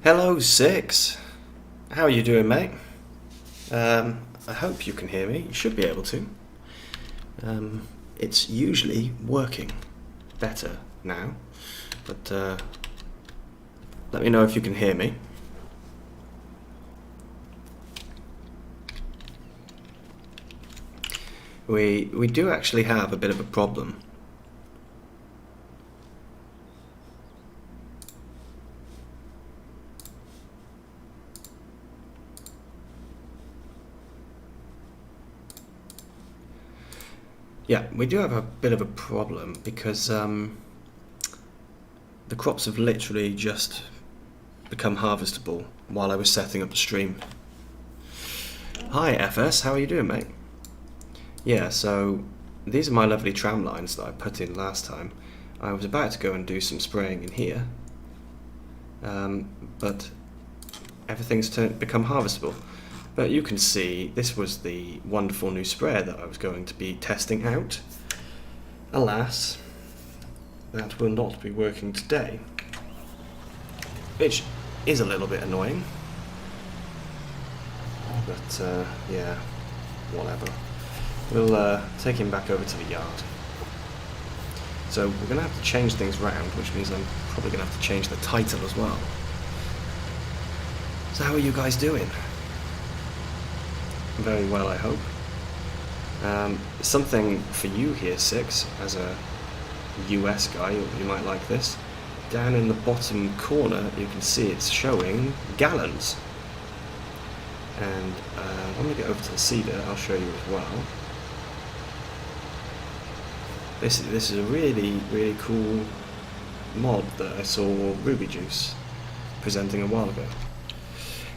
Hello, Six. How are you doing, mate? I hope you can hear me. You should be able to. It's usually working better now, but let me know if you can hear me. We do actually have a bit of a problem. Yeah, we do have a bit of a problem because the crops have literally just become harvestable while I was setting up the stream. Hi FS, how are you doing, mate? Yeah, so these are my lovely tram lines that I put in last time. I was about to go and do some spraying in here, but everything's become harvestable. But you can see this was the wonderful new sprayer that I was going to be testing out. Alas, that will not be working today, which is a little bit annoying. But yeah, whatever. We'll take him back over to the yard. So we're going to have to change things around, which means I'm probably going to have to change the title as well. So how are you guys doing? Very well, I hope. Something for you here, Six, as a US guy, you might like this. Down in the bottom corner, you can see it's showing gallons. And when we get over to the seeder, I'll show you as well. This is a really cool mod that I saw Ruby Juice presenting a while ago.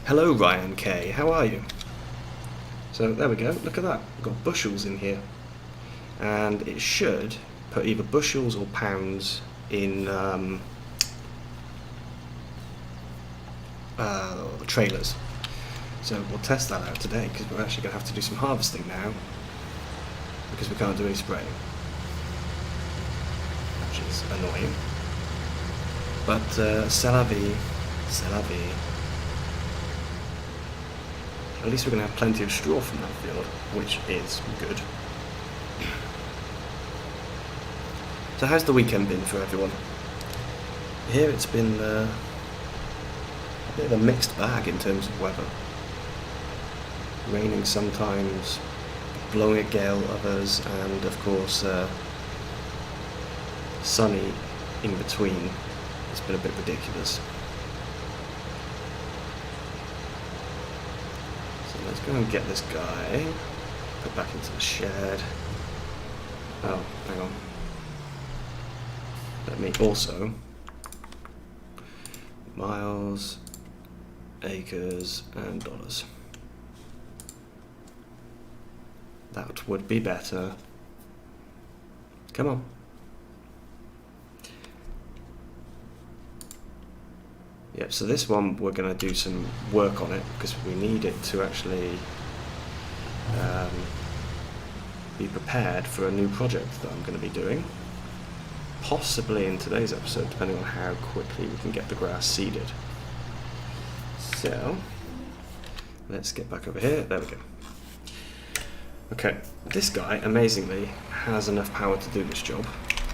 Hello Ryan K, how are you? So there we go, look at that, we've got bushels in here. And it should put either bushels or pounds in the trailers. So we'll test that out today because we're actually going to have to do some harvesting now because we can't do any spraying, which is annoying. But c'est la vie, c'est la vie. At least we're going to have plenty of straw from that field, which is good. So how's the weekend been for everyone? Here it's been a bit of a mixed bag in terms of weather. Raining sometimes, blowing a gale others, and of course sunny in between. It's been a bit ridiculous. Let's go and get this guy, put back into the shed. Oh, hang on. Let me also, miles, acres, and dollars. That would be better. Come on. Yep, so this one we're going to do some work on it because we need it to actually be prepared for a new project that I'm going to be doing. Possibly in today's episode, depending on how quickly we can get the grass seeded. So, let's get back over here. There we go. Okay, this guy, amazingly, has enough power to do this job.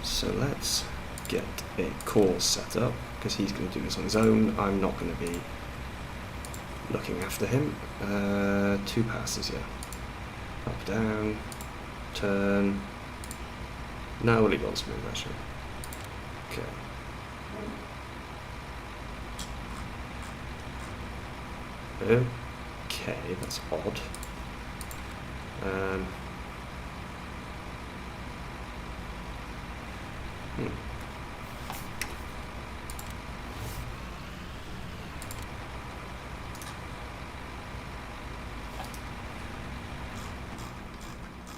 So let's get a course set up, because he's going to do this on his own. I'm not going to be looking after him. 2 passes, yeah. Up, down, turn. No, we'll leave it on smooth, actually. Okay. Okay, that's odd.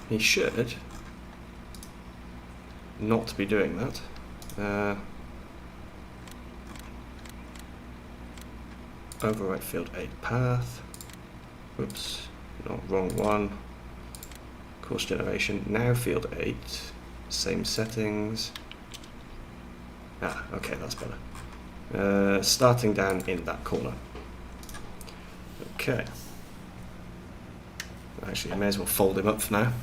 He should not be doing that. Overwrite field 8 path. Whoops, not wrong one. Course generation, now field 8. Same settings. Ah, okay, that's better. starting down in that corner. Okay. Actually, I may as well fold him up for now.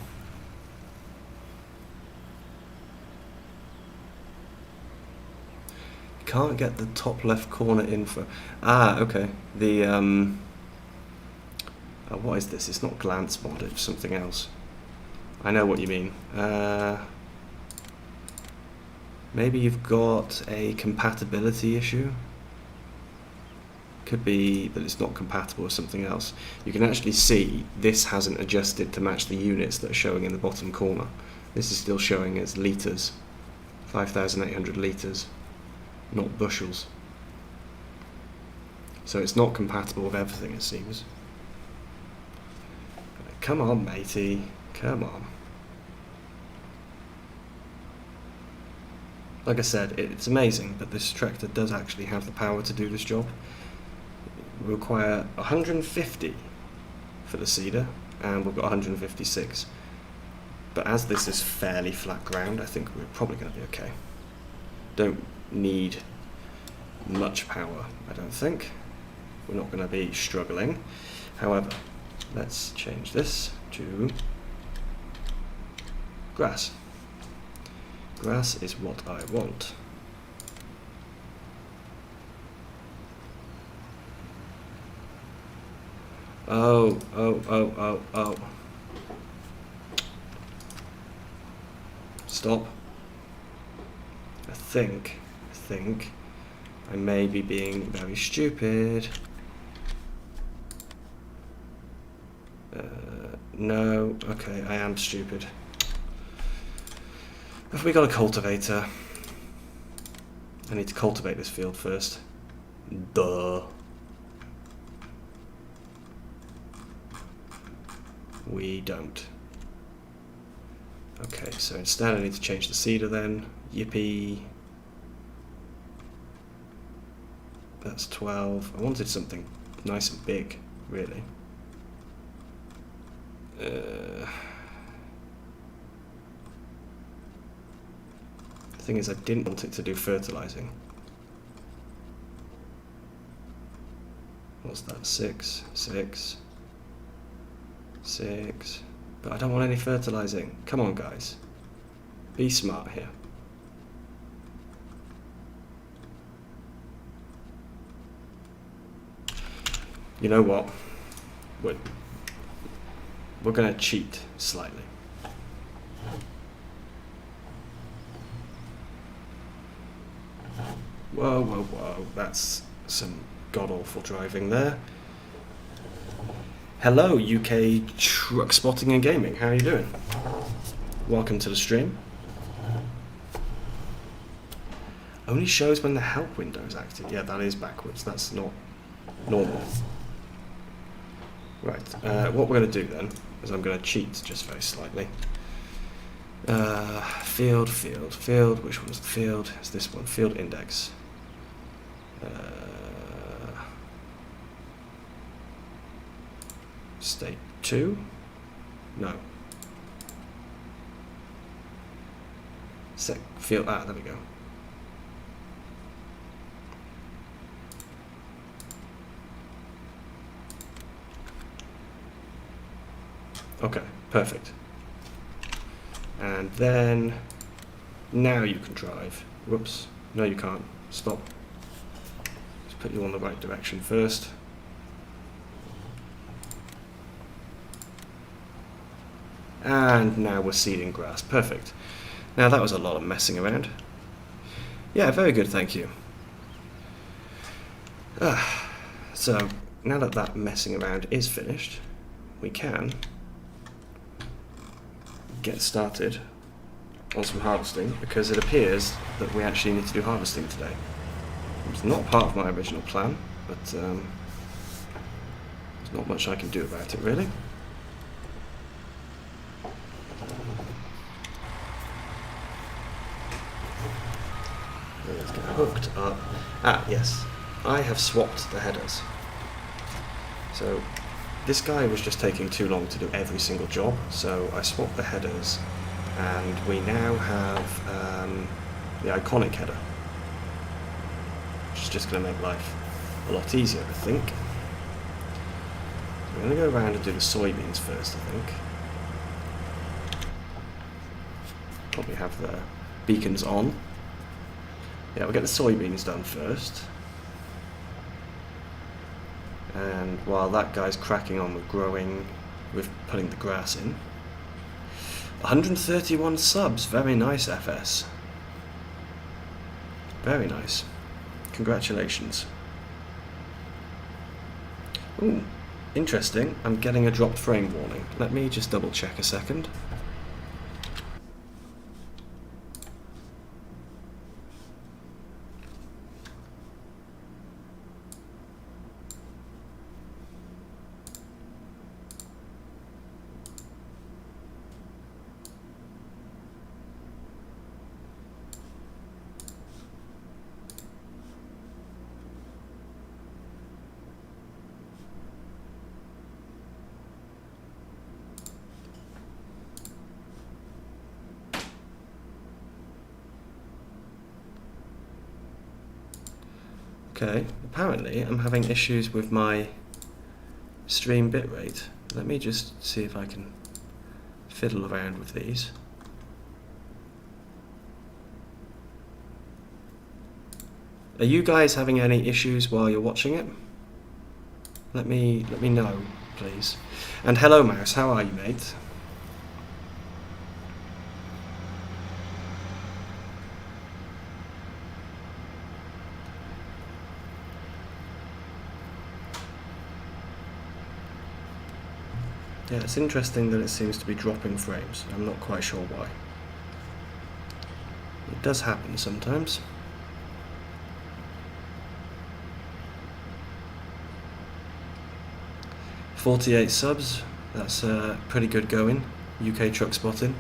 Can't get the top left corner in for... Ah, okay. The, what is this? It's not glance mod, it's something else. I know what you mean. Maybe you've got a compatibility issue? Could be that it's not compatible with something else. You can actually see this hasn't adjusted to match the units that are showing in the bottom corner. This is still showing as litres. 5,800 litres. Not bushels. So it's not compatible with everything, it seems. Come on, matey. Come on. Like I said, it's amazing that this tractor does actually have the power to do this job. We require 150 for the seeder, and we've got 156. But as this is fairly flat ground, I think we're probably going to be okay. Don't need much power, I don't think. We're not going to be struggling. However, let's change this to grass. Grass is what I want. Oh. Stop. I think I may be being very stupid. No, okay, I am stupid. Have we got a cultivator? I need to cultivate this field first. Duh. We don't. Okay, so instead I need to change the seeder then. Yippee. That's 12. I wanted something nice and big, really. The thing is, I didn't want it to do fertilizing. What's that? 6, 6, 6. But I don't want any fertilizing. Come on, guys. Be smart here. You know what? We're going to cheat slightly. Whoa, whoa, whoa. That's some god-awful driving there. Hello, UK Truck Spotting and Gaming. How are you doing? Welcome to the stream. Only shows when the help window is active. Yeah, that is backwards. That's not normal. Right, what we're going to do then is I'm going to cheat just very slightly. Field. Which one's the field? It's this one. Field index. State 2? No. Field. There we go. Okay, perfect. And then now you can drive. Whoops. No, you can't. Stop. Let's put you on the right direction first. And now we're seeding grass. Perfect. Now that was a lot of messing around. Yeah, very good, thank you. So now that that messing around is finished, we can get started on some harvesting, because it appears that we actually need to do harvesting today. It's not part of my original plan, but there's not much I can do about it, really. Let's get hooked up. Yes, I have swapped the headers. So this guy was just taking too long to do every single job, so I swapped the headers, and we now have the iconic header, which is just going to make life a lot easier, I think. I'm going to go around and do the soybeans first, I think. Probably have the beacons on. Yeah, we'll get the soybeans done first. And while that guy's cracking on with growing, with putting the grass in. 131 subs, very nice, FS. Very nice. Congratulations. Ooh, interesting. I'm getting a dropped frame warning. Let me just double check a second. Okay, apparently I'm having issues with my stream bitrate. Let me just see if I can fiddle around with these. Are you guys having any issues while you're watching it? Let me know, please. And hello, Mouse, how are you, mate? Yeah, it's interesting that it seems to be dropping frames. I'm not quite sure why. It does happen sometimes. "48 subs, that's pretty good going. UK truck spotting.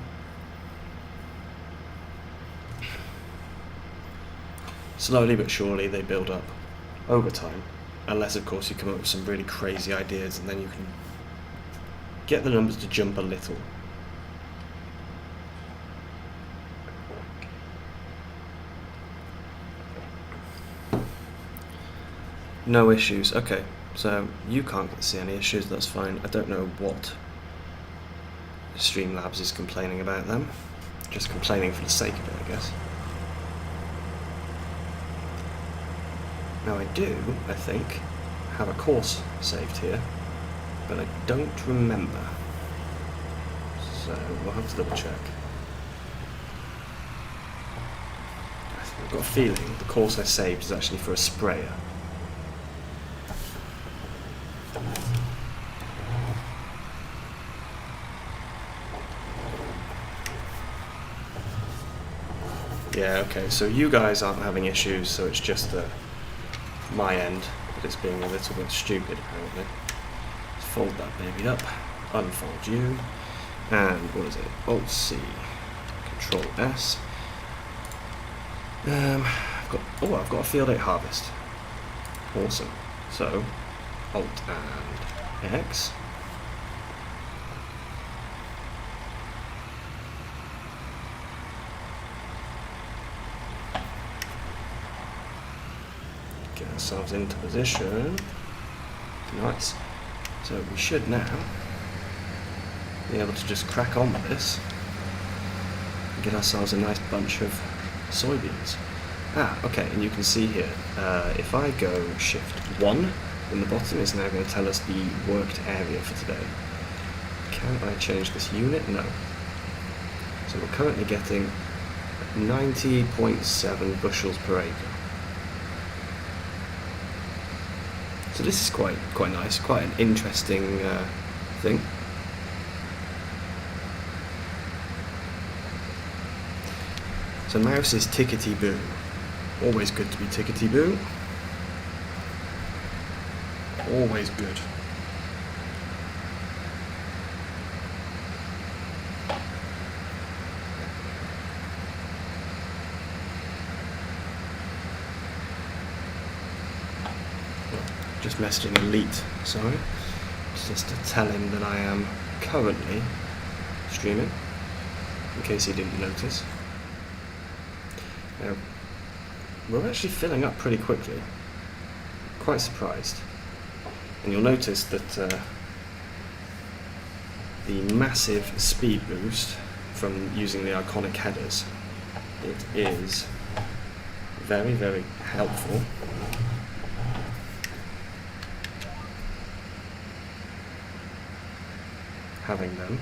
Slowly but surely they build up over time. Unless of course you come up with some really crazy ideas and then you can get the numbers to jump a little. No issues. Okay, so you can't see any issues, that's fine. I don't know what Streamlabs is complaining about them. Just complaining for the sake of it, I guess. Now I do, I think, have a course saved here, but I don't remember. So we'll have to double check. I've got a feeling the course I saved is actually for a sprayer. Yeah, okay, so you guys aren't having issues, so it's just my end that it's being a little bit stupid, apparently. Let's fold that baby up, unfold you, and what is it? Alt-C, Control-S. I've got a field 8 harvest. Awesome. So, Alt and X. Get ourselves into position. Nice. So we should now be able to just crack on with this and get ourselves a nice bunch of soybeans. Okay, and you can see here, if I go Shift 1 in the bottom, it's now going to tell us the worked area for today. Can I change this unit? No. So we're currently getting 90.7 bushels per acre. So this is quite nice, quite an interesting thing. So Mouse is tickety-boo. Always good to be tickety-boo. Always good. Just messaging Elite, sorry. Just to tell him that I am currently streaming, in case he didn't notice. Now, we're actually filling up pretty quickly. quite surprised. And you'll notice that the massive speed boost from using the iconic headers, it is very, very helpful. Having them.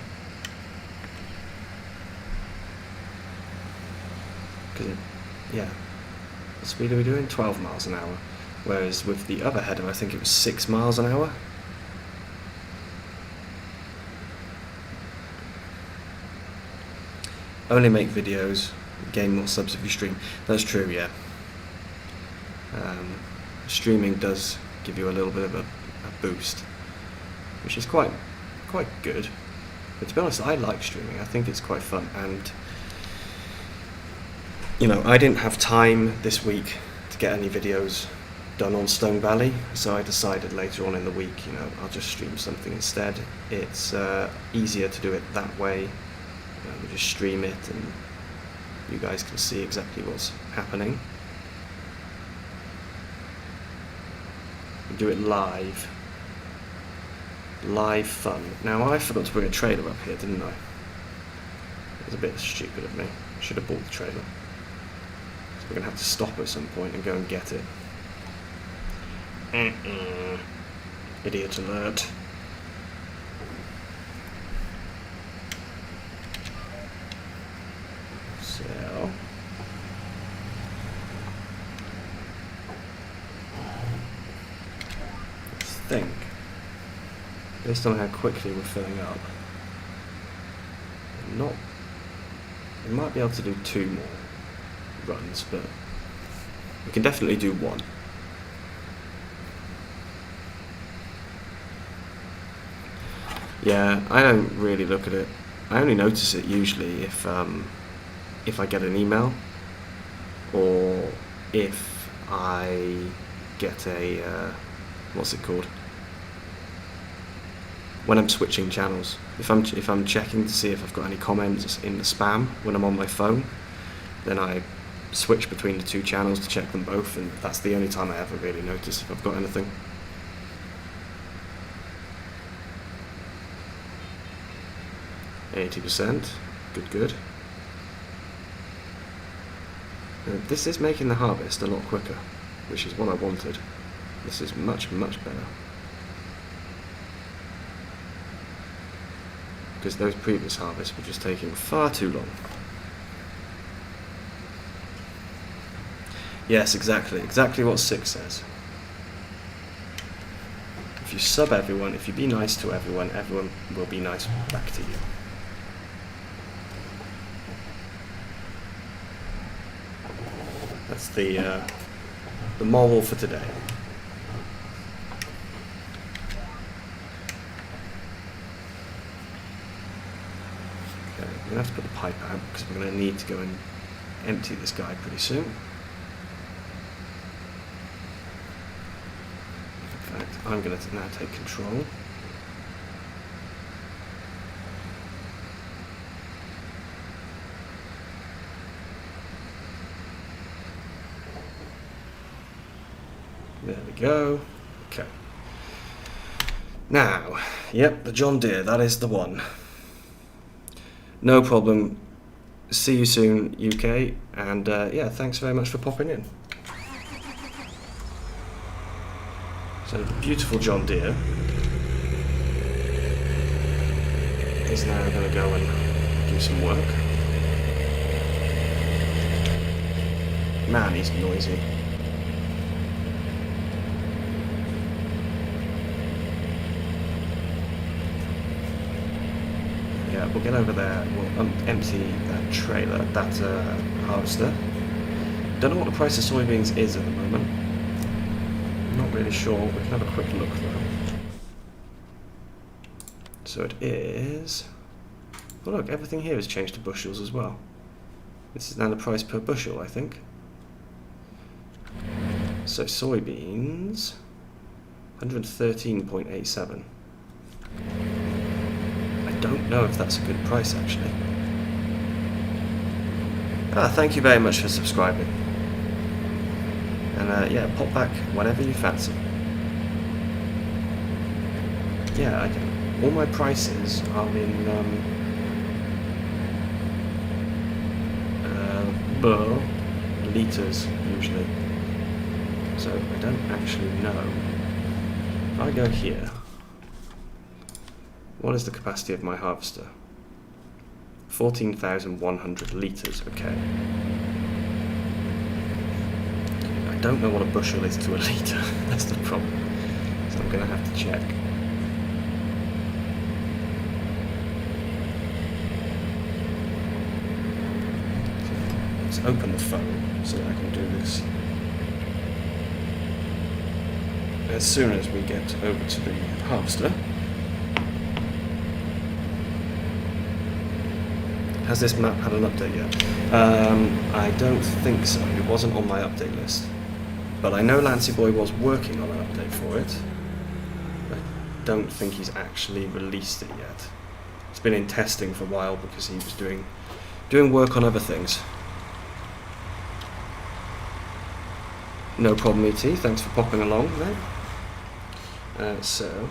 Because, yeah, what speed are we doing? 12 miles an hour. Whereas with the other header, I think it was 6 miles an hour. Only make videos, gain more subs if you stream. That's true, yeah. Streaming does give you a little bit of a boost, which is quite good. But to be honest, I like streaming. I think it's quite fun, and you know, I didn't have time this week to get any videos done on Stone Valley, so I decided later on in the week, you know, I'll just stream something instead. It's easier to do it that way. We just stream it and you guys can see exactly what's happening. We do it live. Live fun. Now I forgot to bring a trailer up here, didn't I? It was a bit stupid of me. I should have bought the trailer. So we're going to have to stop at some point and go and get it. Idiot alert. So let's think. Based on how quickly we're filling up, we might be able to do 2 more runs, but we can definitely do 1. Yeah, I don't really look at it. I only notice it usually if I get an email, or if I get a what's it called? When I'm switching channels. If I'm checking to see if I've got any comments in the spam when I'm on my phone, then I switch between the 2 channels to check them both, and that's the only time I ever really notice if I've got anything. %, good. This is making the harvest a lot quicker, which is what I wanted. This is much better. Because those previous harvests were just taking far too long. Yes, exactly what 6 says. If you sub everyone, if you be nice to everyone, everyone will be nice back to you. That's the moral for today. Okay, I'm gonna have to put the pipe out because we're gonna need to go and empty this guy pretty soon. In fact, I'm gonna now take control. There we go. Okay. Now, yep, the John Deere, that is the one. No problem. See you soon, UK, and yeah, thanks very much for popping in. So the beautiful John Deere is now going to go and do some work. Man, he's noisy. Yeah, we'll get over there, we'll empty that trailer, that harvester. Don't know what the price of soybeans is at the moment. Not really sure, we can have a quick look though. So it is... Oh look, everything here has changed to bushels as well. This is now the price per bushel, I think. So soybeans, 113.87. I don't know if that's a good price actually. Thank you very much for subscribing. And yeah, pop back whenever you fancy. Yeah, all my prices are in litres usually, so I don't actually know. If I go here, what is the capacity of my harvester? 14,100 litres, okay. I don't know what a bushel is to a litre, that's the problem, so I'm going to have to check. Let's open the phone so that I can do this as soon as we get over to the harvester. Has this map had an update yet? I don't think so. It wasn't on my update list. But I know Lancy Boy was working on an update for it. I don't think he's actually released it yet. It's been in testing for a while because he was doing work on other things. No problem, ET. Thanks for popping along, mate. So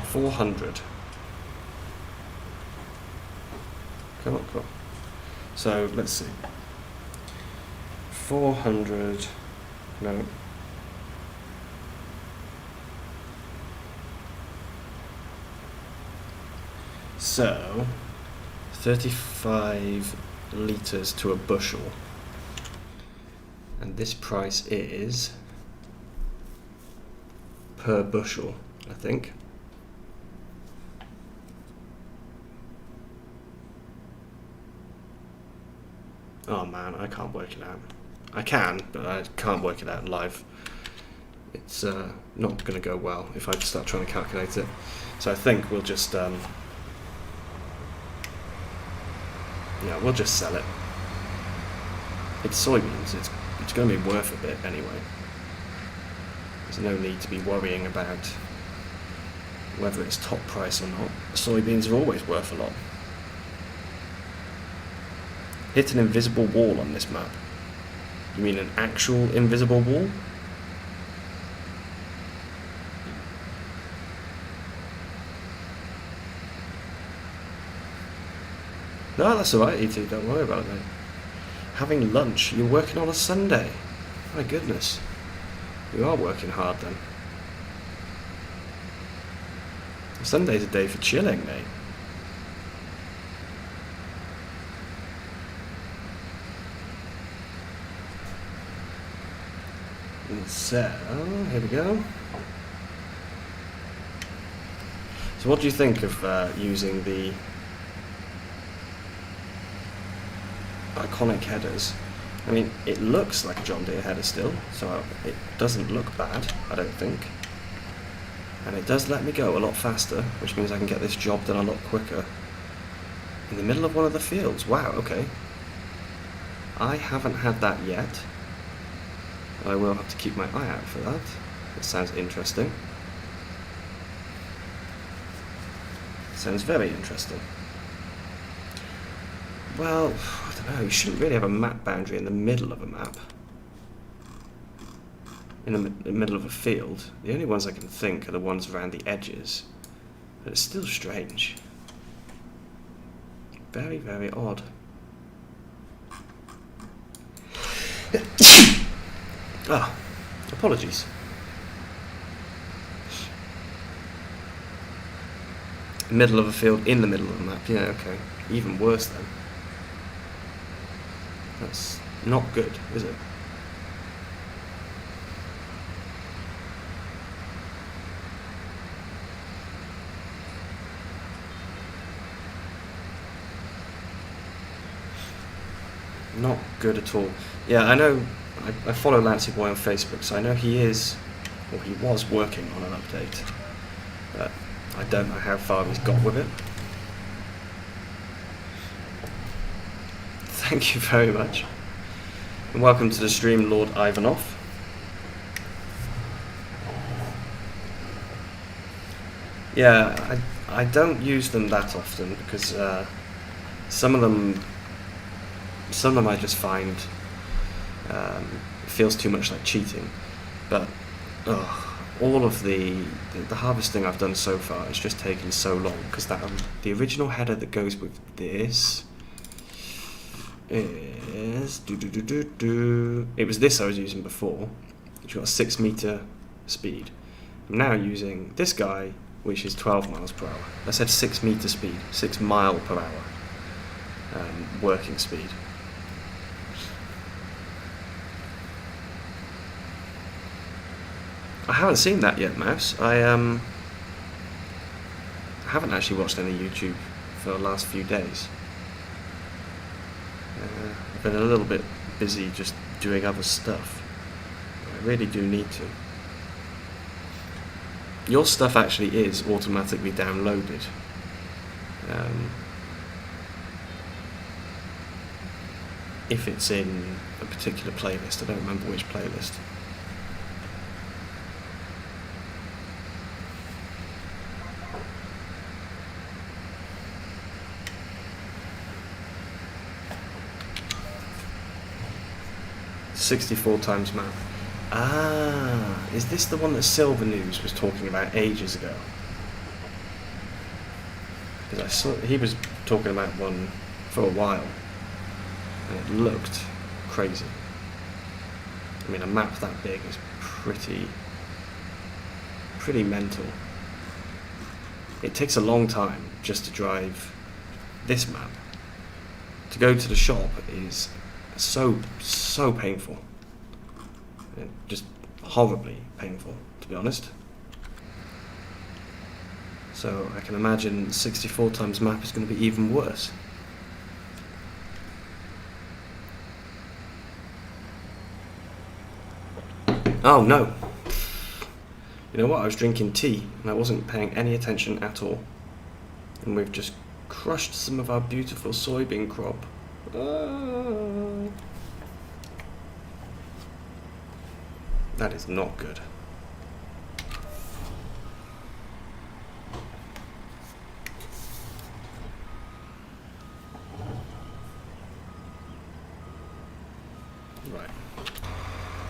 400. Come on. So let's see. 400. No. So 35 litres to a bushel. And this price is per bushel, I think. Oh man, I can't work it out. I can, but I can't work it out live. It's not going to go well if I start trying to calculate it. So I think we'll just we'll just sell it. It's soybeans. It's going to be worth a bit anyway. There's no need to be worrying about whether it's top price or not. Soybeans are always worth a lot. Hit an invisible wall on this map. You mean an actual invisible wall? No, that's alright, ET, don't worry about it, mate. Having lunch? You're working on a Sunday? My goodness. You are working hard then. Sunday's a day for chilling, mate. So, here we go. So what do you think of using the iconic headers? I mean, it looks like a John Deere header still, so it doesn't look bad, I don't think. And it does let me go a lot faster, which means I can get this job done a lot quicker. In the middle of one of the fields. Wow, okay. I haven't had that yet. I will have to keep my eye out for that. It sounds interesting. Sounds very interesting. Well, I don't know, you shouldn't really have a map boundary in the middle of a map. In the middle of a field. The only ones I can think are the ones around the edges. But it's still strange. Very, very odd. Ah, apologies. Middle of a field, in the middle of the map. Yeah, okay. Even worse then. That's not good, is it? Not good at all. Yeah, I know. I follow Lancy Boy on Facebook, so I know he is, or he was working on an update. But I don't know how far he's got with it. Thank you very much. And welcome to the stream, Lord Ivanov. Yeah, I don't use them that often because some of them I just find feels too much like cheating. But all of the harvesting I've done so far has just taken so long because the original header that goes with this is it was this I was using before, which got a 6 meter speed. I'm now using this guy, which is 12 miles per hour. I said 6 meter speed, 6 mile per hour working speed. I haven't seen that yet, Mouse. I haven't actually watched any YouTube for the last few days. I've been a little bit busy just doing other stuff. I really do need to. Your stuff actually is automatically downloaded. If it's in a particular playlist, I don't remember which playlist. "64 times map." Ah, is this the one that Silver News was talking about ages ago? Because I saw he was talking about one for a while, and it looked crazy. I mean, a map that big is pretty mental. It takes a long time just to drive this map. To go to the shop is so painful. Just horribly painful, to be honest. So I can imagine 64 times map is going to be even worse. Oh no! You know what, I was drinking tea and I wasn't paying any attention at all. And we've just crushed some of our beautiful soybean crop. That is not good. Right.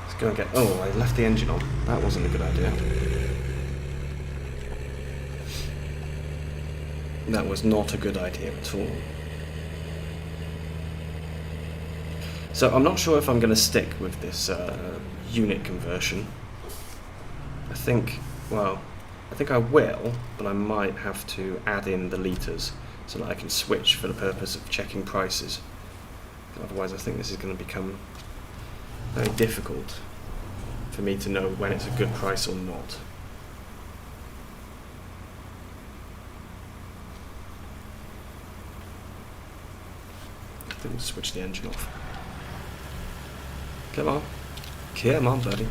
Let's go and get... Oh, I left the engine on. That wasn't a good idea. That was not a good idea at all. So I'm not sure if I'm going to stick with this unit conversion. I think I will, but I might have to add in the litres so that I can switch for the purpose of checking prices. Otherwise I think this is going to become very difficult for me to know when it's a good price or not. I think we'll switch the engine off. Come on. Come on, buddy.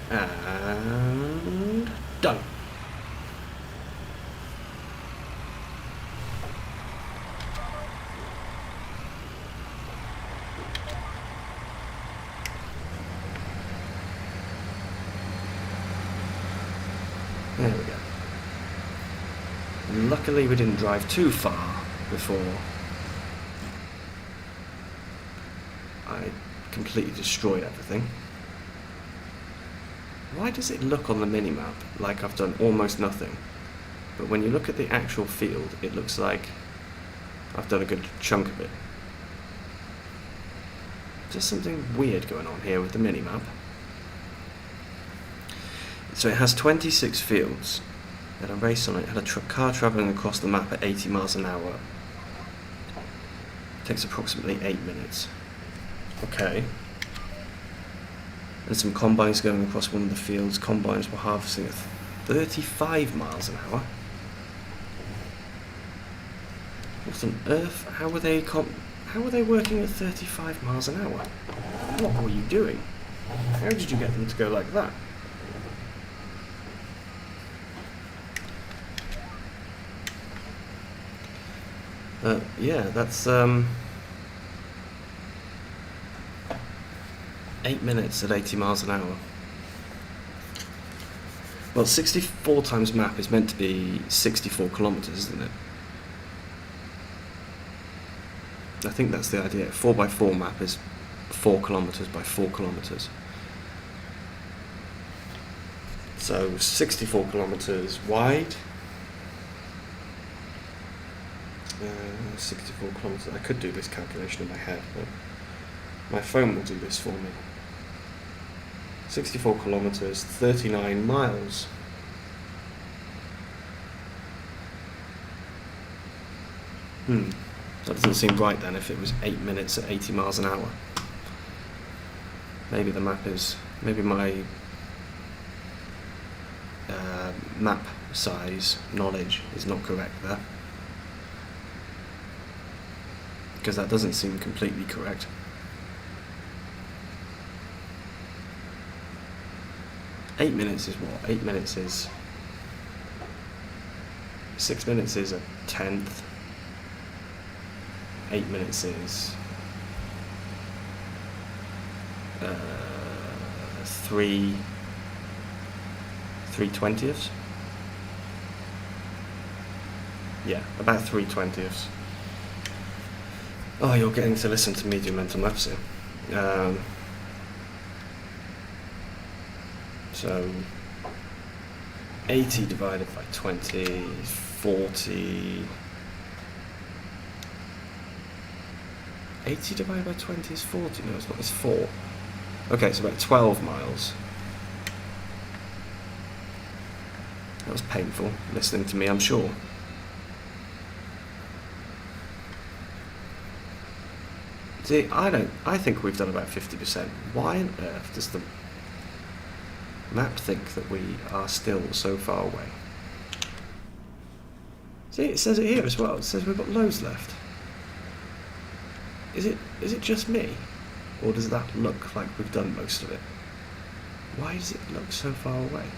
And done. There we go. Luckily we didn't drive too far before I completely destroyed everything. Why does it look on the minimap like I've done almost nothing? But when you look at the actual field, it looks like I've done a good chunk of it. Just something weird going on here with the minimap. So it has 26 fields. It had a race on it. It had a car travelling across the map at 80 miles an hour. It takes approximately 8 minutes. Okay. And some combines going across one of the fields. Combines were harvesting at 35 miles an hour. What on earth? How were they working at 35 miles an hour? What were you doing? How did you get them to go like that? Yeah, that's 8 minutes at 80 miles an hour. Well, 64 times map is meant to be 64 kilometers, isn't it? I think that's the idea. 4x4 map is 4 kilometers by 4 kilometers. So 64 kilometers wide. 64 kilometers. I could do this calculation in my head, but my phone will do this for me. 64 kilometers, 39 miles. That doesn't seem right then if it was 8 minutes at 80 miles an hour. Maybe the map is, maybe my map size knowledge is not correct there. Because that doesn't seem completely correct. Eight minutes is what? 8 minutes is... 6 minutes is a tenth. 8 minutes is... 3/20ths? Yeah, about 3/20ths. Oh, you're getting to listen to me do mental maths here. So 80 divided by 20 is 40. 80 divided by 20 is 40. No, it's not. It's 4. Okay, so about 12 miles. That was painful listening to me, I'm sure. See, I think we've done about 50%. Why on earth does the map think that we are still so far away? See, it says it here as well. It says we've got loads left. Is it just me? Or does that look like we've done most of it? Why does it look so far away?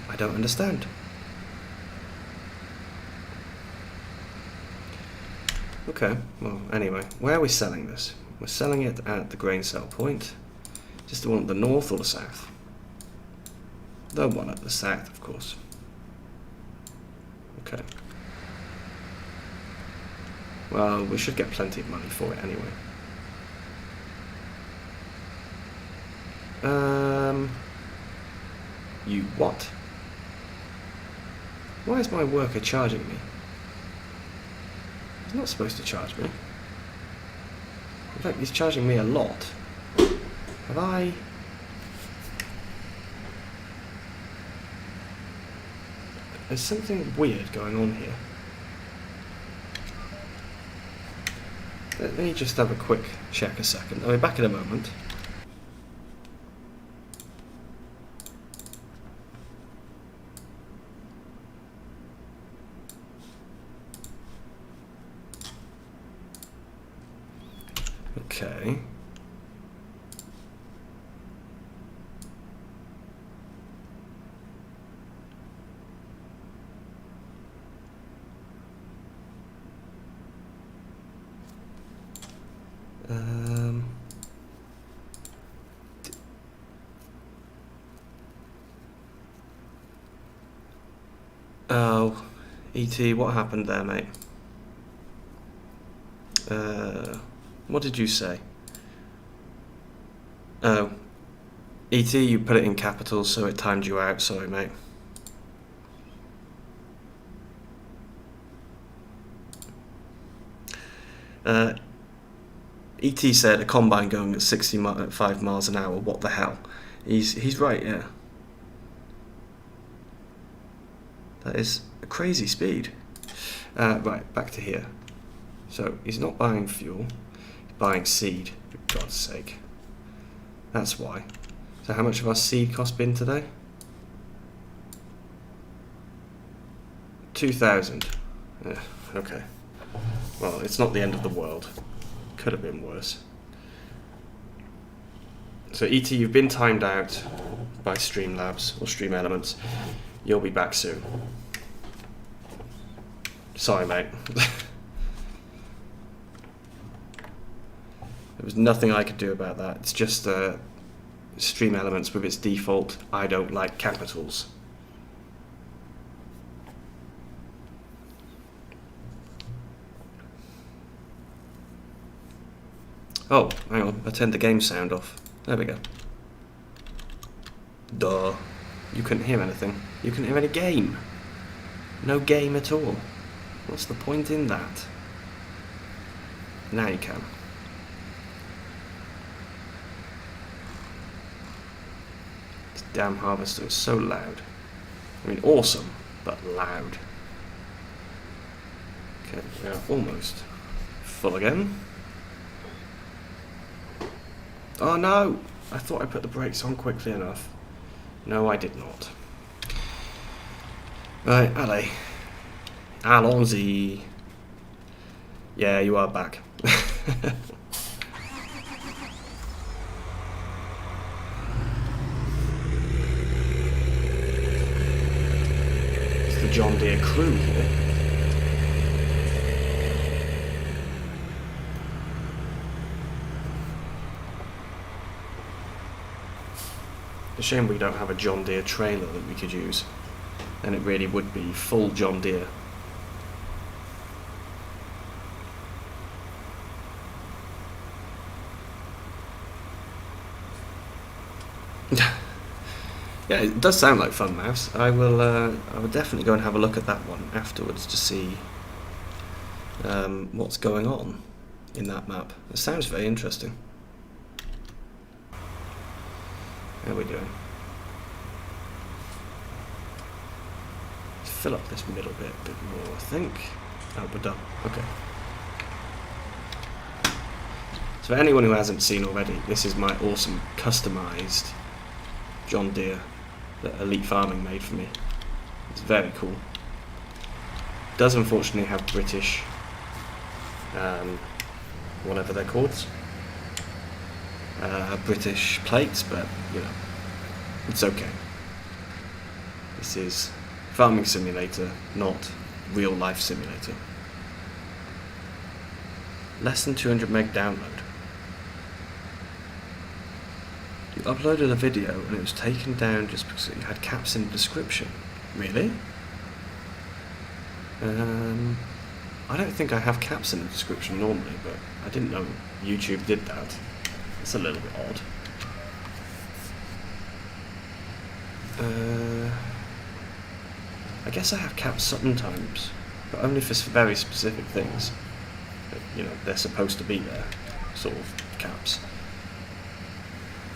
I don't understand. Okay, well, anyway, where are we selling this? We're selling it at the grain sell point. Just the one at the north or the south? The one at the south, of course. Okay. Well, we should get plenty of money for it anyway. You what? Why is my worker charging me? He's not supposed to charge me. In fact, he's charging me a lot. Have I... There's something weird going on here. Let me just have a quick check a second. I'll be back in a moment. Okay. Oh, ET, what happened there, mate? What did you say? Oh, ET, you put it in capitals, so it timed you out. Sorry, mate. ET said a combine going at 65 miles an hour. What the hell? He's right, yeah. That is a crazy speed. Right, back to here. So he's not buying fuel, he's buying seed, for God's sake. That's why. So how much have our seed cost been today? 2,000. Okay. Well, it's not the end of the world. Could have been worse. So ET, you've been timed out by Streamlabs or Stream Elements. You'll be back soon. Sorry, mate. There was nothing I could do about that. It's just Stream Elements with its default, I don't like capitals. Oh, hang on, I turned the game sound off. There we go. Duh. You couldn't hear anything. You couldn't hear any game. No game at all. What's the point in that? Now you can. This damn harvester is so loud. I mean, awesome, but loud. Okay, we are almost full again. Oh no! I thought I put the brakes on quickly enough. No, I did not. Right, allez. Allons-y. Yeah, you are back. It's the John Deere crew here. It's a shame we don't have a John Deere trailer that we could use. Then it really would be full John Deere. Yeah, it does sound like fun, Mouse. I will definitely go and have a look at that one afterwards to see what's going on in that map. It sounds very interesting. How are we doing? Let's fill up this middle bit a bit more, I think. Oh, we're done. Okay. So for anyone who hasn't seen already, this is my awesome customised John Deere that Elite Farming made for me. It's very cool. It does unfortunately have British, whatever they're called, British plates, but you know, it's okay. This is farming simulator, not real life simulator. Less than 200 meg download. You uploaded a video and it was taken down just because it had caps in the description. Really? I don't think I have caps in the description normally, but I didn't know YouTube did that. It's a little bit odd. I guess I have caps sometimes, but only for very specific things. But, you know, they're supposed to be there, sort of caps.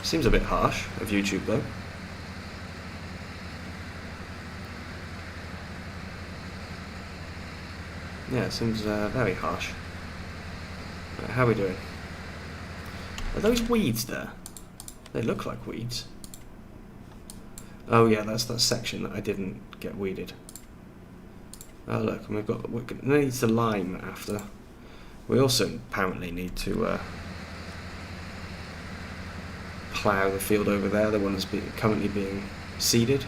Seems a bit harsh of YouTube though. Yeah, it seems very harsh. Right, how are we doing? Are those weeds there? They look like weeds. Oh yeah, that's that section that I didn't get weeded. Oh look, and we need to lime after. We also apparently need to plough the field over there, the one that's currently being seeded,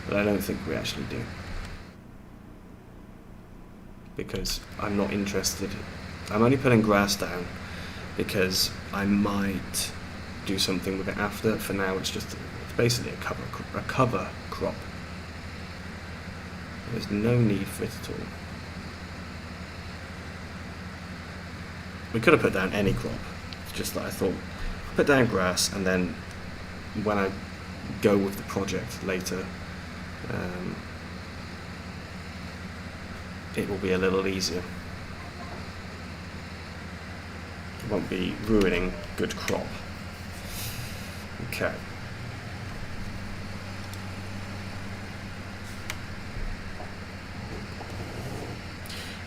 but I don't think we actually do. Because I'm not interested. I'm only putting grass down because I might do something with it after. For now it's basically a cover crop. There's no need for it at all. We could have put down any crop, it's just that I thought put down grass, and then when I go with the project later, it will be a little easier. It won't be ruining good crop. Okay.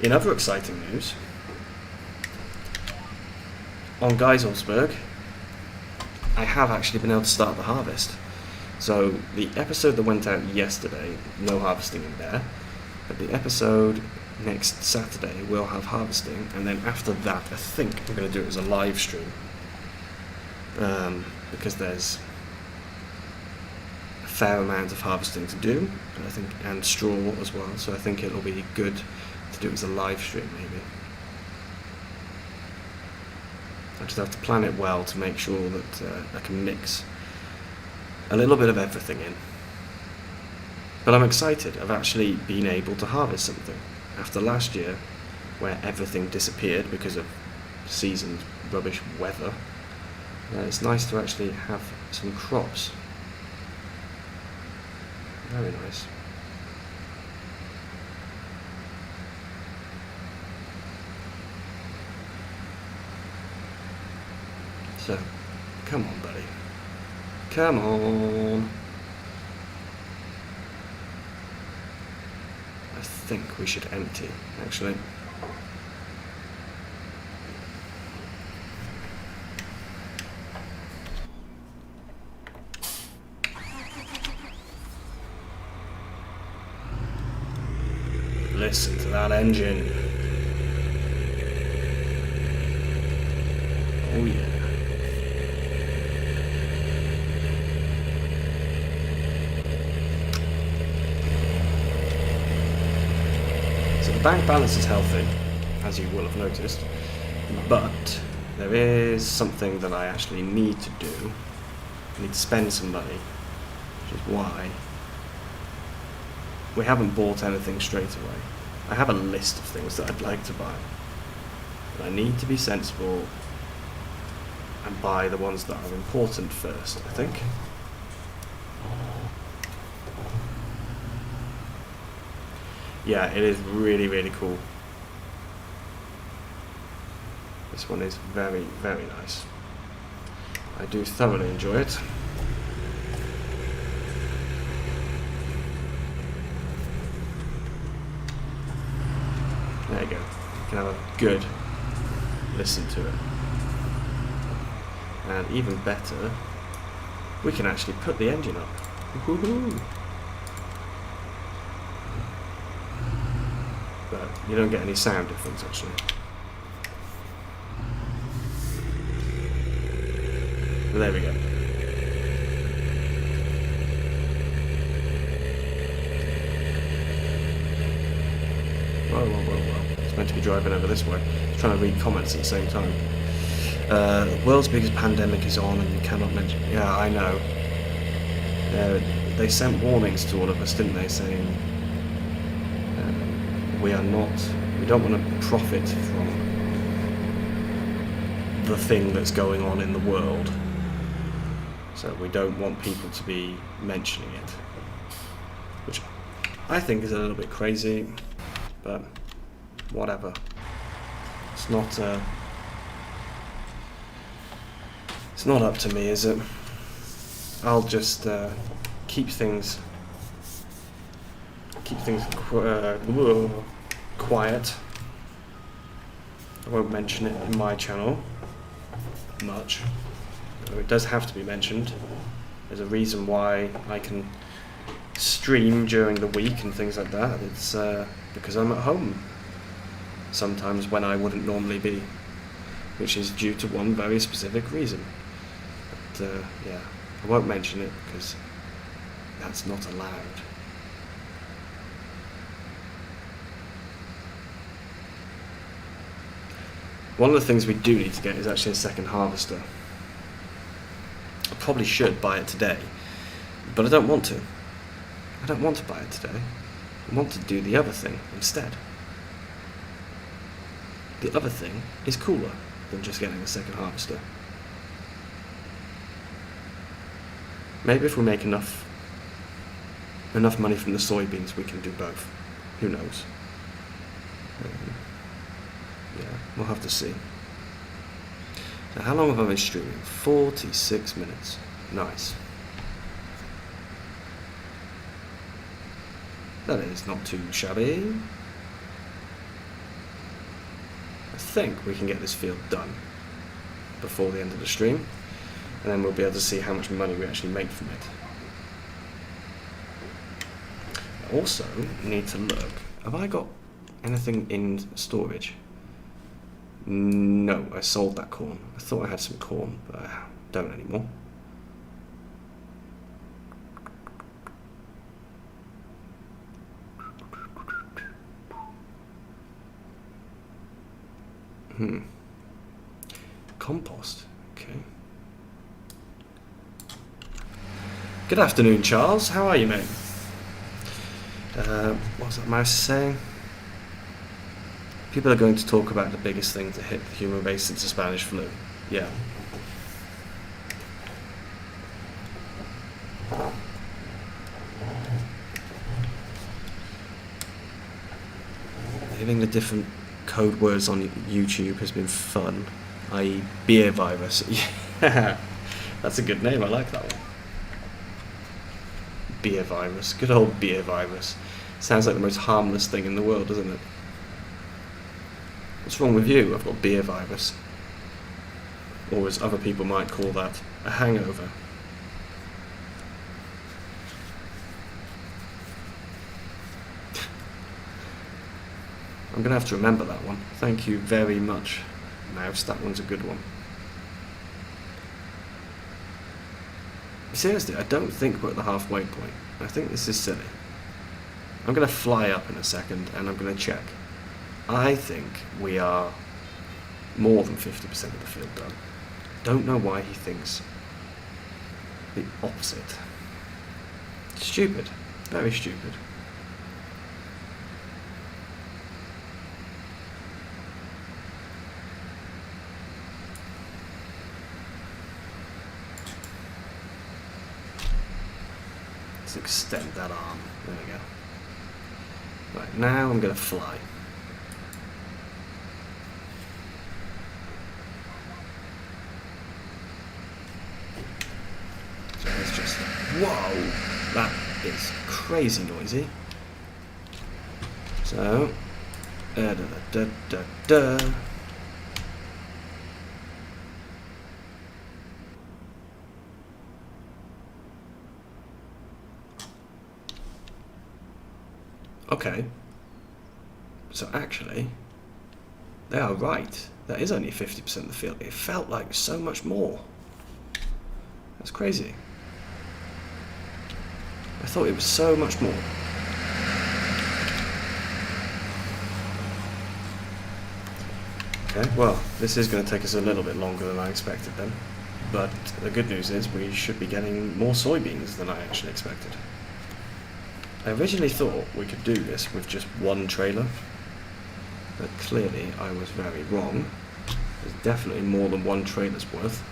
In other exciting news, on Geiselsberg, I have actually been able to start the harvest. So the episode that went out yesterday, no harvesting in there, but the episode next Saturday will have harvesting, and then after that I think I'm going to do it as a live stream, because there's a fair amount of harvesting to do, and I think, and straw as well, so I think it'll be good to do it as a live stream maybe. I just have to plan it well to make sure that I can mix a little bit of everything in. But I'm excited. I've actually been able to harvest something after last year, where everything disappeared because of seasons rubbish weather, it's nice to actually have some crops. Very nice. So, come on, buddy. Come on. I think we should empty, actually. Listen to that engine. Oh yeah. So the bank balance is healthy, as you will have noticed, but there is something that I actually need to do. I need to spend some money, which is why we haven't bought anything straight away. I have a list of things that I'd like to buy, but I need to be sensible and buy the ones that are important first, I think. Yeah, it is really, really cool. This one is very, very nice. I do thoroughly enjoy it. There you go. You can have a good listen to it. And even better, we can actually put the engine up. Woohoo! But you don't get any sound difference actually. But there we go. Whoa. It's meant to be driving over this way. It's trying to read comments at the same time. The world's biggest pandemic is on and you cannot mention... Yeah, I know. They sent warnings to all of us, didn't they, saying we don't want to profit from the thing that's going on in the world. So we don't want people to be mentioning it. Which I think is a little bit crazy, but whatever. It's not up to me, is it? I'll just keep things quiet. I won't mention it in my channel much. It does have to be mentioned. There's a reason why I can stream during the week and things like that. It's because I'm at home sometimes when I wouldn't normally be, which is due to one very specific reason. But yeah, I won't mention it because that's not allowed. One of the things we do need to get is actually a second harvester. I probably should buy it today, but I don't want to. I don't want to buy it today. I want to do the other thing instead. The other thing is cooler than just getting a second harvester. Maybe if we make enough money from the soybeans, we can do both. Who knows? Yeah, we'll have to see. So how long have I been streaming? 46 minutes. Nice. That is not too shabby. I think we can get this field done before the end of the stream, and then we'll be able to see how much money we actually make from it. I also need to look. Have I got anything in storage? No, I sold that corn. I thought I had some corn, but I don't anymore. Compost. Okay. Good afternoon, Charles. How are you, mate? What was that mouse saying? People are going to talk about the biggest thing to hit the human race since the Spanish flu. Yeah. Hitting the different code words on YouTube has been fun, i.e. beer virus. Yeah, that's a good name, I like that one. Beer virus, good old beer virus. Sounds like the most harmless thing in the world, doesn't it? What's wrong with you? I've got beer virus. Or as other people might call that, a hangover. I'm going to have to remember that one. Thank you very much, Mouse. That one's a good one. Seriously, I don't think we're at the halfway point. I think this is silly. I'm going to fly up in a second and I'm going to check. I think we are more than 50% of the field done. Don't know why he thinks the opposite. Stupid. Very stupid. Let's extend that arm. There we go. Right, now I'm going to fly. So let's just... Whoa! That is crazy noisy. So... Da da da da da. Okay. So actually, they are right. That is only 50% of the field. It felt like so much more. That's crazy. I thought it was so much more. Okay, well, this is going to take us a little bit longer than I expected then. But the good news is we should be getting more soybeans than I actually expected. I originally thought we could do this with just one trailer, but clearly I was very wrong. There's definitely more than one trailer's worth.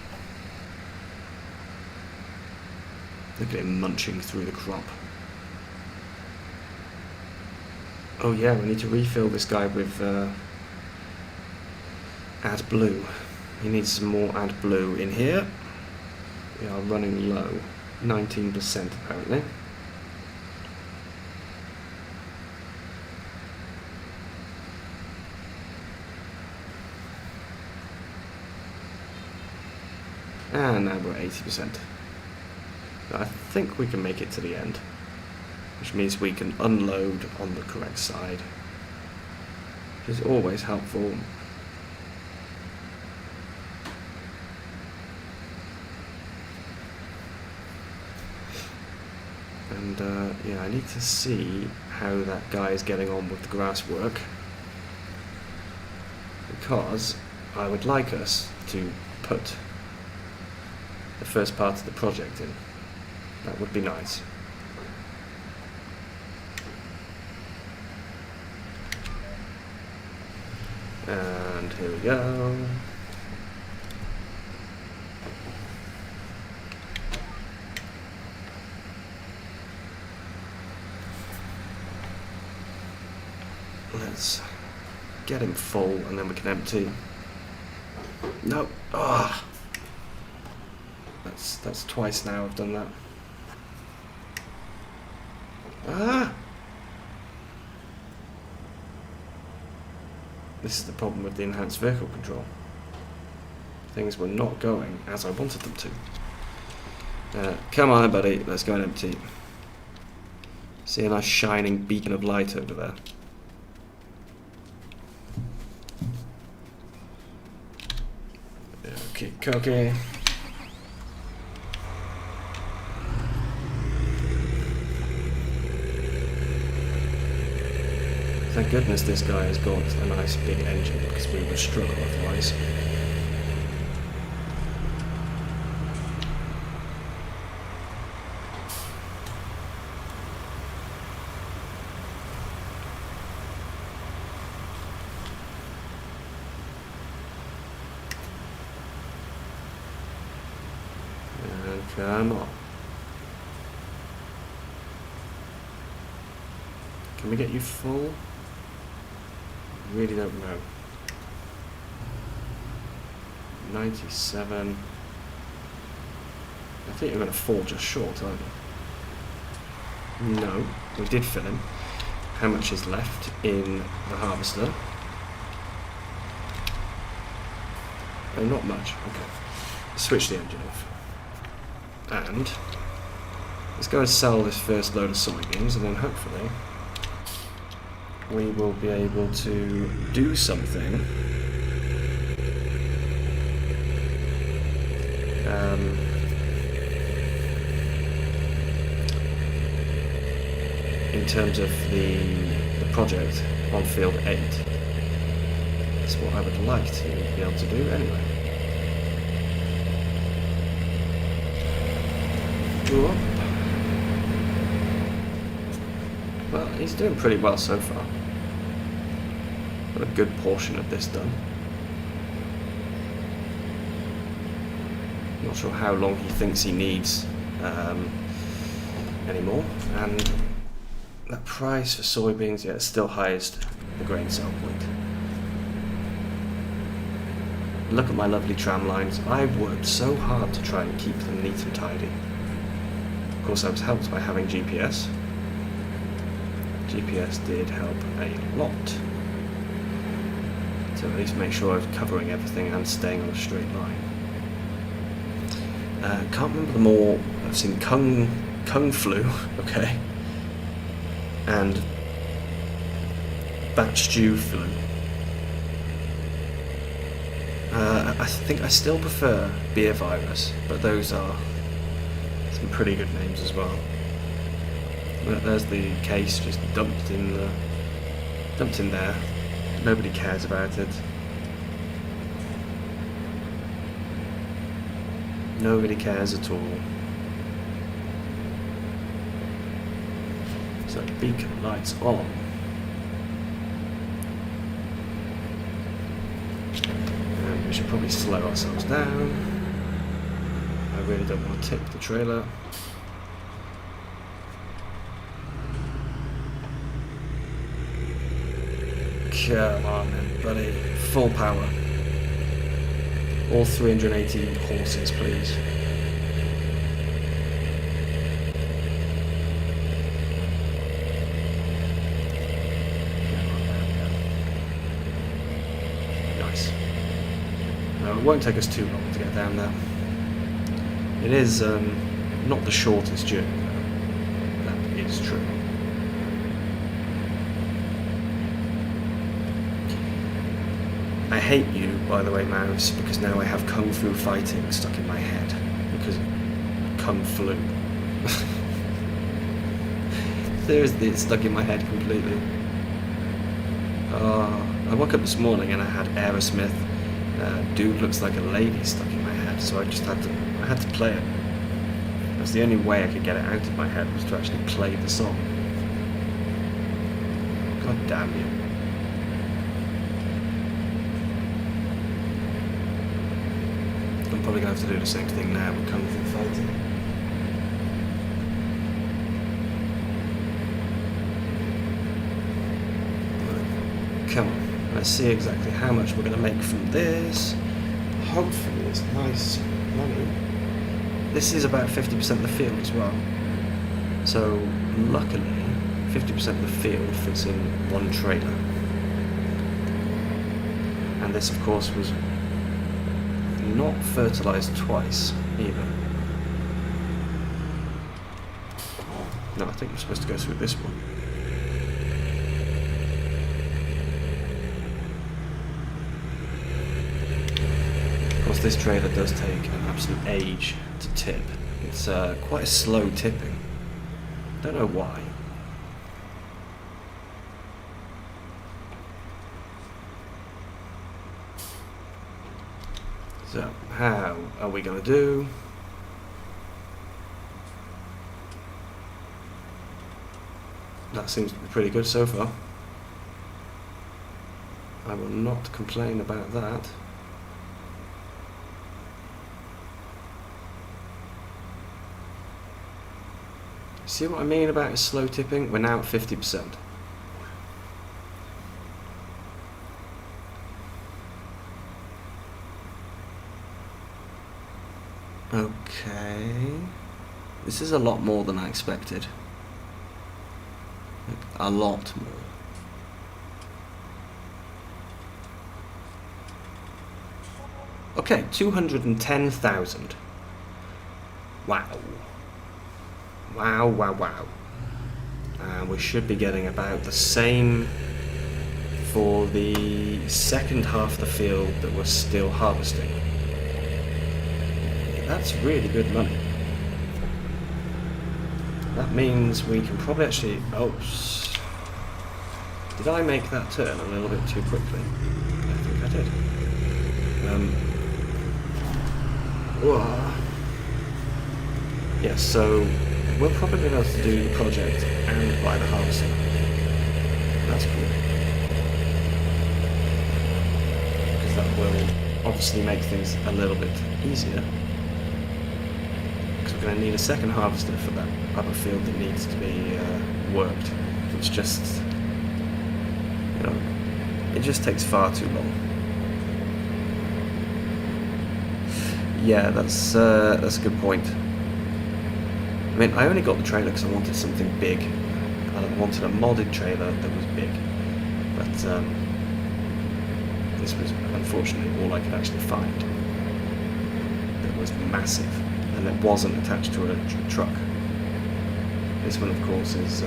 Look at him munching through the crop. Oh yeah, we need to refill this guy with AdBlue. He needs some more AdBlue in here. We are running low, 19% apparently. And now we're at 80%. So I think we can make it to the end, which means we can unload on the correct side, which is always helpful. And yeah, I need to see how that guy is getting on with the grass work, because I would like us to put the first part of the project in. That would be nice. And here we go. Let's get him full and then we can empty. No. Ah. That's twice now I've done that. Ah! This is the problem with the enhanced vehicle control. Things were not going as I wanted them to. Come on, buddy. Let's go and empty. See a nice shining beacon of light over there. Okay, okay. Thank goodness this guy has got a nice big engine, because we would struggle otherwise. Come on. Can we get you full? Really don't know. 97. I think you're going to fall just short, aren't you? No, we did fill him. How much is left in the harvester? Oh, not much. Okay. Switch the engine off. And let's go and sell this first load of soybeans, and then hopefully we will be able to do something in terms of the project on field 8. That's what I would like to be able to do anyway. Go up. Well, he's doing pretty well so far. Got a good portion of this done. Not sure how long he thinks he needs anymore. And that price for soybeans, yeah, it's still highest the grain sell point. Look at my lovely tram lines. I worked so hard to try and keep them neat and tidy. Of course, I was helped by having GPS. GPS did help a lot to at least make sure I was covering everything and staying on a straight line. Can't remember them all. I've seen Kung Flu, okay, and Bat Stew Flu. I think I still prefer Beer Virus, but those are some pretty good names as well. There's the case just dumped in there. Nobody cares about it. Nobody cares at all. So beacon lights on. And we should probably slow ourselves down. I really don't want to tip the trailer. Come on then, buddy. Full power. All 380 horses, please. Nice. No, it won't take us too long to get down there. It is not the shortest journey, though. That is true. I hate you, by the way, Mouse, because now I have Kung Fu fighting stuck in my head. Because Kung Flu. Seriously, it's stuck in my head completely. I woke up this morning and I had Aerosmith, Dude Looks Like a Lady stuck in my head, so I had to play it. That's the only way I could get it out of my head, was to actually play the song. God damn you. I'm probably going to have to do the same thing now with Kung Fu fighting. Right. Come on, let's see exactly how much we're going to make from this. Hopefully it's nice money. This is about 50% of the field as well. So luckily, 50% of the field fits in one trailer. And this of course was not fertilised twice, either. No, I think we're supposed to go through this one. Of course, this trailer does take an absolute age to tip. It's quite a slow tipping. Don't know why. So, how are we going to do? That seems to be pretty good so far. I will not complain about that. See what I mean about slow tipping? We're now at 50%. Okay. This is a lot more than I expected. Like, a lot more. Okay, 210,000. Wow. Wow, wow, wow. We should be getting about the same for the second half of the field that we're still harvesting. That's really good money. That means we can probably actually... Oh, did I make that turn a little bit too quickly? I think I did. Whoa. Yeah, so we'll probably be able to do the project and buy the harvester. That's cool. Because that will obviously make things a little bit easier. Because we're going to need a second harvester for that other field that needs to be worked. Which just, you know, it just takes far too long. Yeah, that's a good point. I mean, I only got the trailer because I wanted something big. I wanted a modded trailer that was big. But this was unfortunately all I could actually find. That was massive. And it wasn't attached to a truck. This one, of course, is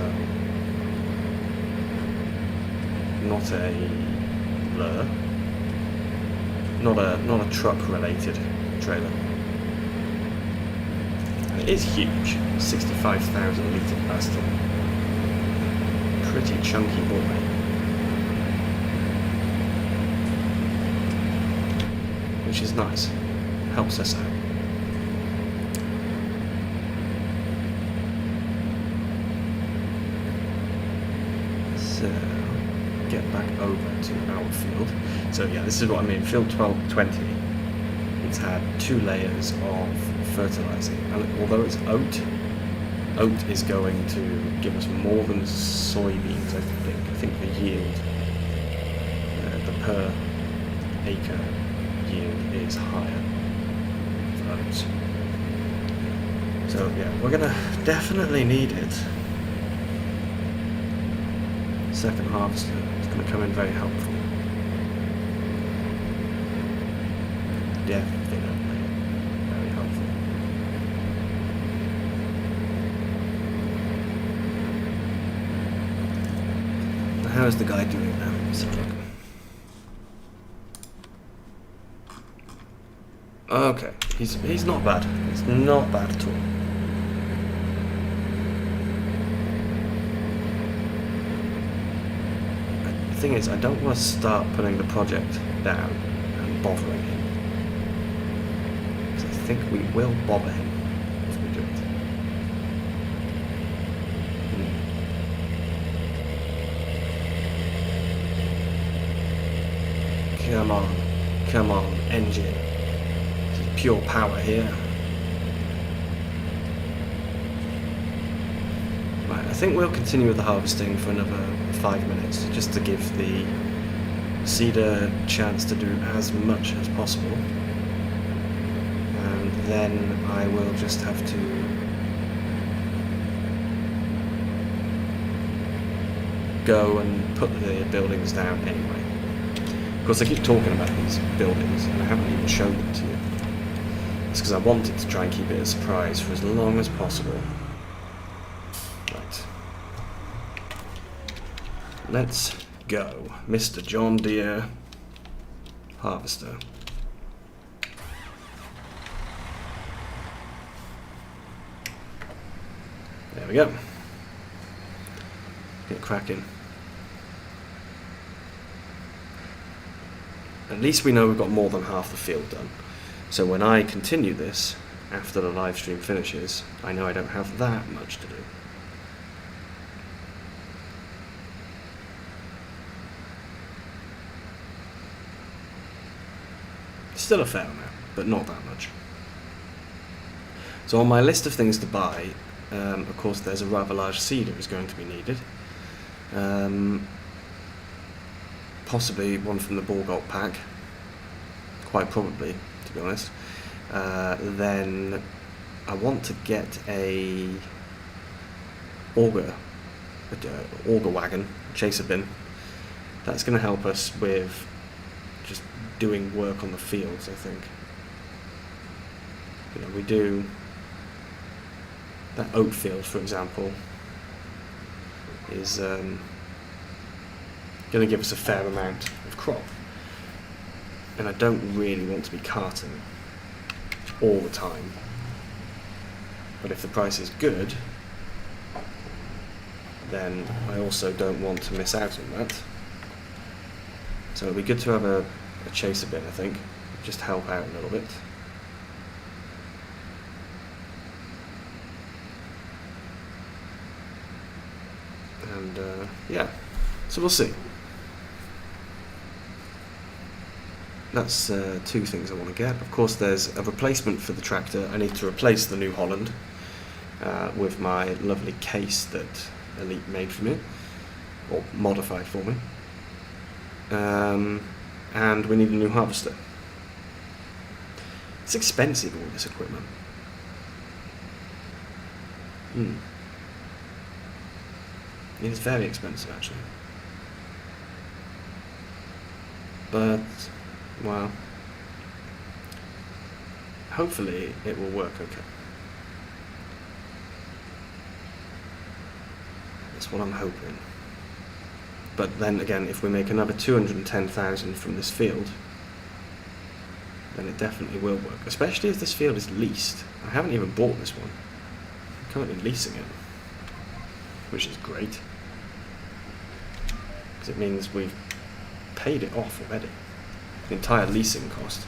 not a lure. Not a truck-related trailer. And it is huge. 65,000 litre capacity. Pretty chunky boy. Which is nice. Helps us out. So, get back over to our field. So yeah, this is what I mean. Field 1220. It's had 2 layers of fertilizing, and although it's oat is going to give us more than soybeans. I think the yield, the per acre yield is higher for oats. So yeah, we're gonna definitely need it. Second harvester is going to come in very helpful. Definitely very helpful. How is the guy doing now? Let's have a look. Okay, he's not bad. He's not bad at all. The thing is, I don't want to start putting the project down and bothering him. Because I think we will bother him if we do it. Come on, engine. This is pure power here. Right, I think we'll continue with the harvesting for another 5 minutes, just to give the seeder a chance to do as much as possible. And then I will just have to go and put the buildings down anyway. Of course, I keep talking about these buildings and I haven't even shown them to you. It's because I wanted to try and keep it a surprise for as long as possible. Right. Let's go. Mr. John Deere Harvester. There we go. Get cracking. At least we know we've got more than half the field done. So when I continue this, after the live stream finishes, I know I don't have that much to do. Still a fair amount, but not that much. So on my list of things to buy, Of course, there's a rather large seeder is going to be needed. Possibly one from the Borgolt pack, quite probably, to be honest. Then I want to get a auger wagon, chaser bin. That's going to help us with just doing work on the fields, I think. You know, we do that oat field, for example, is going to give us a fair amount of crop, and I don't really want to be carting all the time. But if the price is good, then I also don't want to miss out on that. So it'd be good to have a chaser bin, I think, just help out a little bit. And yeah, so we'll see. That's two things I want to get. Of course, there's a replacement for the tractor. I need to replace the New Holland with my lovely case that Elite made for me, or modified for me. And we need a new harvester. It's expensive, all this equipment. It is very expensive, actually. But, well, hopefully it will work okay. That's what I'm hoping. But then again, if we make another 210,000 from this field, then it definitely will work. Especially if this field is leased. I haven't even bought this one. I'm currently leasing it, which is great, because it means we've paid it off already. The entire leasing cost.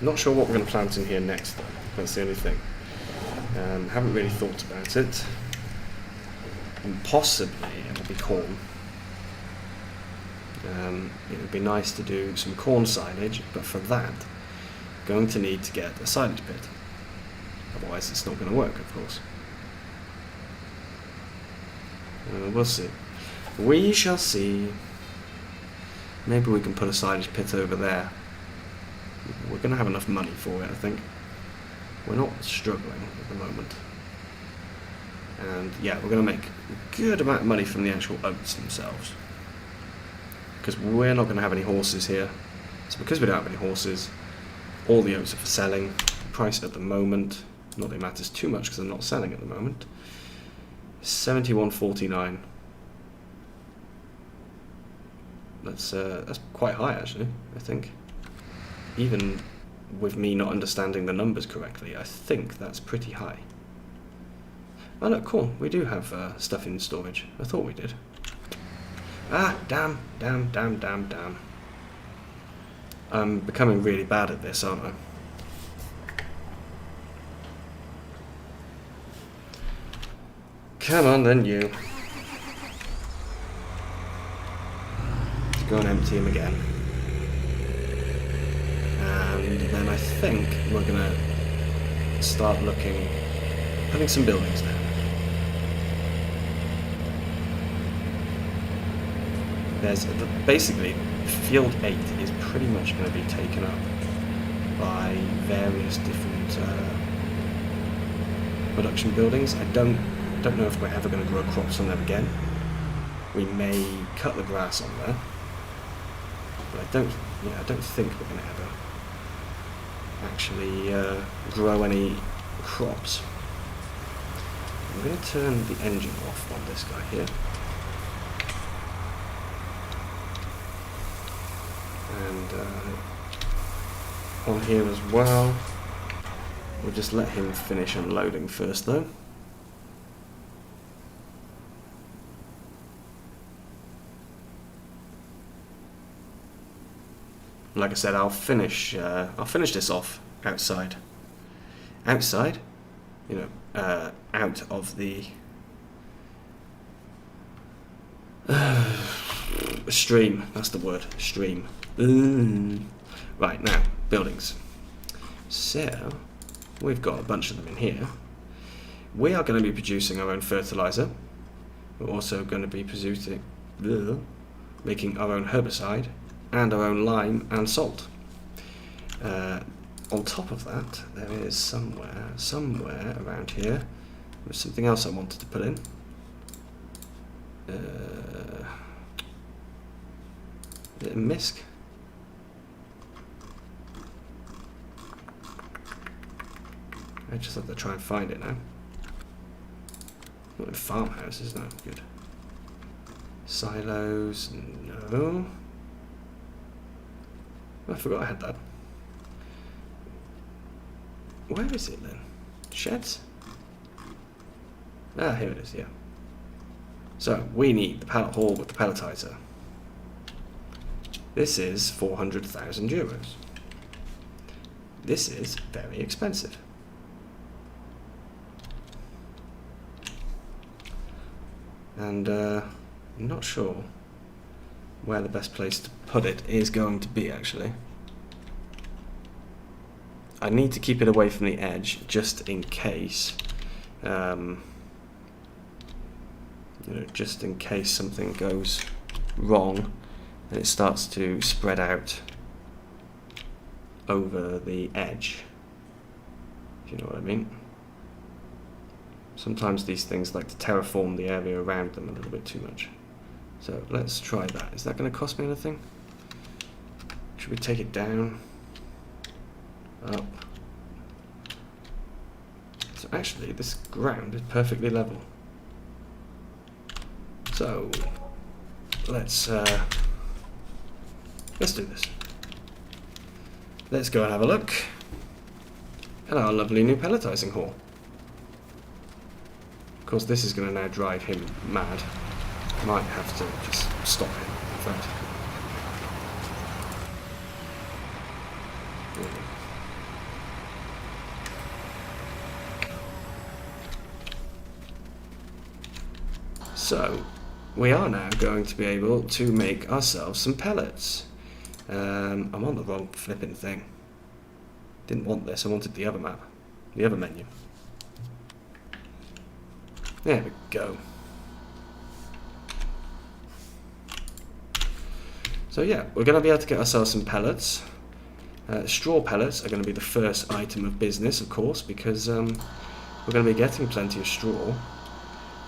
Not sure what we're going to plant in here next, though. That's the only thing. Haven't really thought about it. And possibly it'll be corn. It would be nice to do some corn silage, but for that, going to need to get a silage pit. Otherwise, it's not going to work, of course. We'll see. We shall see. Maybe we can put a silage pit over there. We're going to have enough money for it, I think. We're not struggling at the moment. And yeah, we're going to make a good amount of money from the actual oats themselves. Because we're not going to have any horses here. So because we don't have any horses, all the oats are for selling. The price at the moment, not that it matters too much because I'm not selling at the moment, 71.49. That's quite high, actually, I think. Even with me not understanding the numbers correctly, I think that's pretty high. Oh look, cool, we do have stuff in storage. I thought we did. Ah, damn. I'm becoming really bad at this, aren't I? Come on then, you. Let's go and empty him again. And then I think we're gonna start putting some buildings down. Basically, Field 8 is pretty much going to be taken up by various different production buildings. I don't know if we're ever going to grow crops on them again. We may cut the grass on there, but I don't think we're going to ever actually grow any crops. I'm going to turn the engine off on this guy here. And on here as well. We'll just let him finish unloading first, though. Like I said, I'll finish this off outside. Outside, you know, out of the stream. That's the word. Stream. Right, now, buildings. So, we've got a bunch of them in here. We are going to be producing our own fertilizer. We're also going to be making our own herbicide and our own lime and salt. On top of that, there is somewhere around here, there's something else I wanted to put in. Is it a misc? I just have to try and find it now. Not in farmhouses, no, good. Silos, no. I forgot I had that. Where is it then? Sheds? Ah, here it is, yeah. So, we need the pallet hall with the palletizer. This is 400,000 euros. This is very expensive. And I'm not sure where the best place to put it is going to be, actually. I need to keep it away from the edge just in case, just in case something goes wrong and it starts to spread out over the edge, if you know what I mean. Sometimes these things like to terraform the area around them a little bit too much. So let's try that. Is that going to cost me anything? Should we take it down? Up? So actually this ground is perfectly level. So let's do this. Let's go and have a look at our lovely new pelletizing hall. Of course, this is going to now drive him mad. Might have to just stop him, in fact. So, we are now going to be able to make ourselves some pellets. I'm on the wrong flipping thing. Didn't want this, I wanted the other map. The other menu. There we go. So yeah, we're going to be able to get ourselves some pellets. Straw pellets are going to be the first item of business, of course, because we're going to be getting plenty of straw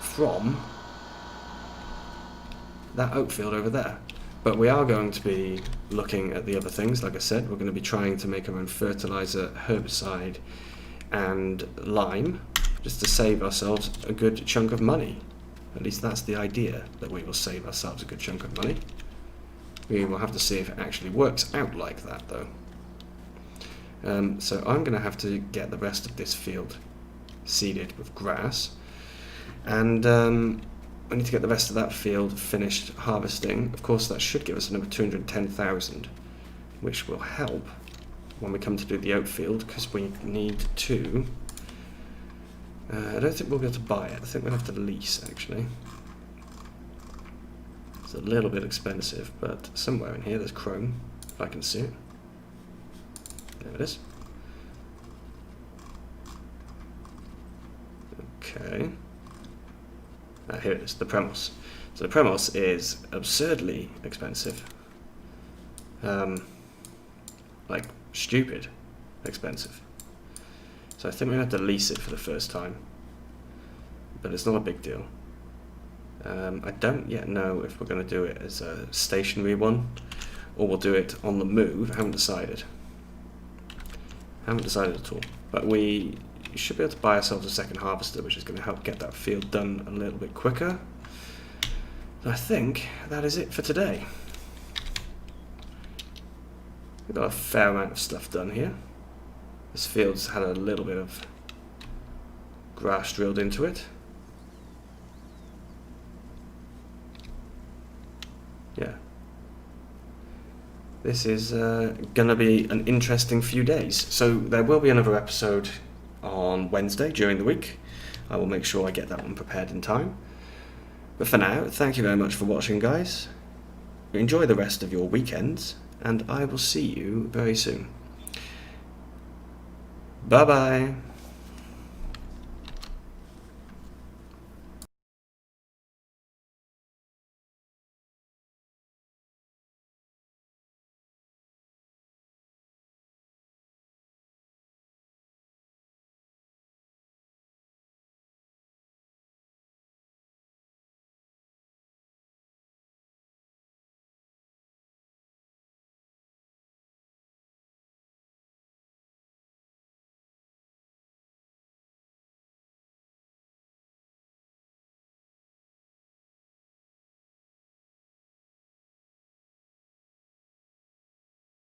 from that oat field over there. But we are going to be looking at the other things. Like I said, we're going to be trying to make our own fertilizer, herbicide, and lime, just to save ourselves a good chunk of money. At least that's the idea, that we will save ourselves a good chunk of money. We will have to see if it actually works out like that, though. So I'm going to have to get the rest of this field seeded with grass, and I need to get the rest of that field finished harvesting. Of course, that should give us another 210,000, which will help when we come to do the oat field, because we need to... I don't think we'll be able to buy it. I think we'll have to lease, actually. It's a little bit expensive, but somewhere in here there's chrome, if I can see it. There it is. Okay. Here it is, the Premos. So the Premos is absurdly expensive. Like, stupid expensive. So I think we're going to have to lease it for the first time. But it's not a big deal. I don't yet know if we're going to do it as a stationary one, or we'll do it on the move. I haven't decided. Haven't decided at all. But we should be able to buy ourselves a second harvester, which is going to help get that field done a little bit quicker. I think that is it for today. We've got a fair amount of stuff done here. This field's had a little bit of grass drilled into it. Yeah. This is going to be an interesting few days. So there will be another episode on Wednesday during the week. I will make sure I get that one prepared in time. But for now, thank you very much for watching, guys. Enjoy the rest of your weekends, and I will see you very soon. Bye bye.